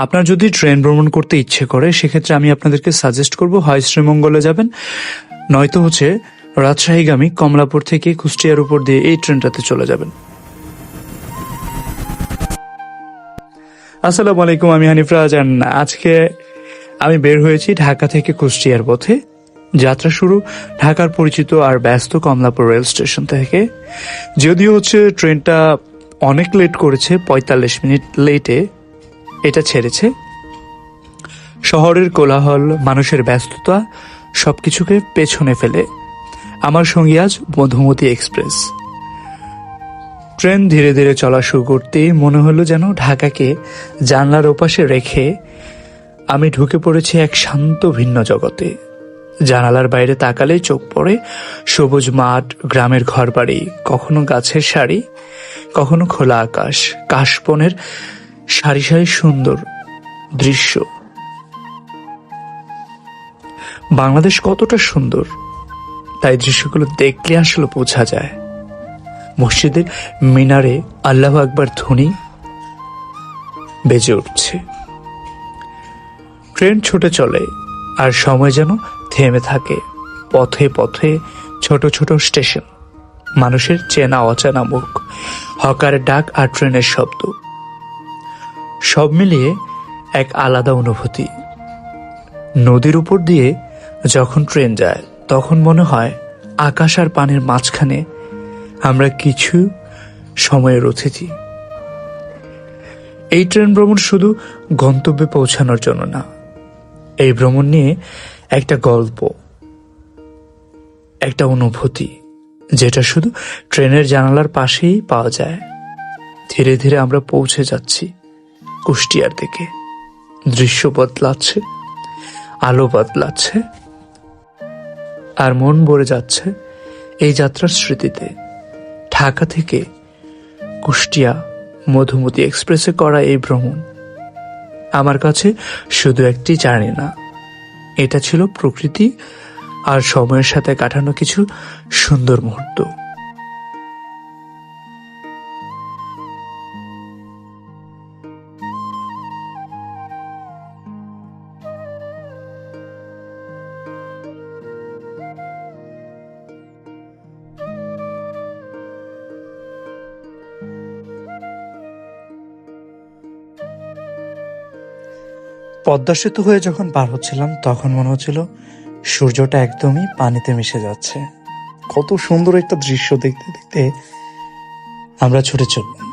আপনার যদি ট্রেন ভ্রমণ করতে ইচ্ছে করে সেক্ষেত্রে আমি আপনাদেরকে সাজেস্ট করব হয় শ্রীমঙ্গলে যাবেন, নয়তো হচ্ছে রাজশাহীগামী কমলাপুর থেকে কুষ্টিয়ার উপর দিয়ে এই ট্রেনটাতে চলে যাবেন। আসসালামু আলাইকুম, আমি হানিফ রাজ। আজকে আমি বের হয়েছি ঢাকা থেকে কুষ্টিয়ার পথে। যাত্রা শুরু ঢাকার পরিচিত আর ব্যস্ত কমলাপুর রেল স্টেশন থেকে। যদিও হচ্ছে ট্রেনটা অনেক লেট করেছে, ৪৫ মিনিট লেটে এটা ছেড়েছে। শহরের কোলাহল, মানুষের ব্যস্ততা সবকিছুকে পেছনে ফেলে আমার সঙ্গী আজ মধুমতি এক্সপ্রেস। ট্রেন ধীরে ধীরে চলা শুরু করতেই মনে হলো যেন ঢাকাকে জানলার ওপাশে রেখে আমি ঢুকে পড়েছি এক শান্ত ভিন্ন জগতে। জানালার বাইরে তাকালেই চোখ পড়ে সবুজ মাঠ, গ্রামের ঘরবাড়ি, কখনো গাছের সারি, কখনো খোলা আকাশ, কাশবনের সারি সারি সুন্দর দৃশ্য। বাংলাদেশ কতটা সুন্দর তাই দৃশ্যগুলো দেখলে আসলে বোঝা যায়। মসজিদের মিনারে আল্লাহু আকবার ধ্বনি বেজে উঠছে। ট্রেন ছুটে চলে আর সময় যেন থেমে থাকে। পথে পথে ছোট ছোট স্টেশন, মানুষের চেনা অচেনা মুখ, হকারের ডাক আর ট্রেনের শব্দ, সব মিলিয়ে এক আলাদা অনুভূতি। নদীর উপর দিয়ে যখন ট্রেন যায় তখন মনে হয় আকাশ আর পানির মাঝখানে আমরা কিছু সময়ের অতিথি। এই ট্রেন ভ্রমণ শুধু গন্তব্যে পৌঁছানোর জন্য না, এই ভ্রমণ নিয়ে একটা গল্প, একটা অনুভূতি যেটা শুধু ট্রেনের জানালার পাশেই পাওয়া যায়। ধীরে ধীরে আমরা পৌঁছে যাচ্ছি কুষ্টিয়ার দিকে। দৃশ্য বদলাচ্ছে, আলো বদলাচ্ছে, আর মন ভরে যাচ্ছে এই যাত্রার স্মৃতিতে। ঢাকা থেকে কুষ্টিয়া মধুমতি এক্সপ্রেসে করা এই ভ্রমণ আমার কাছে শুধু একটি জার্নি না, এটা ছিল প্রকৃতি আর সময়ের সাথে কাটানো কিছু সুন্দর মুহূর্ত। পদ্মা সেতু হয়ে যখন পার হচ্ছিলাম তখন মনে হচ্ছিল সূর্যটা একদমই পানিতে মিশে যাচ্ছে। কত সুন্দর একটা দৃশ্য দেখতে দেখতে আমরা ছুটে চললাম।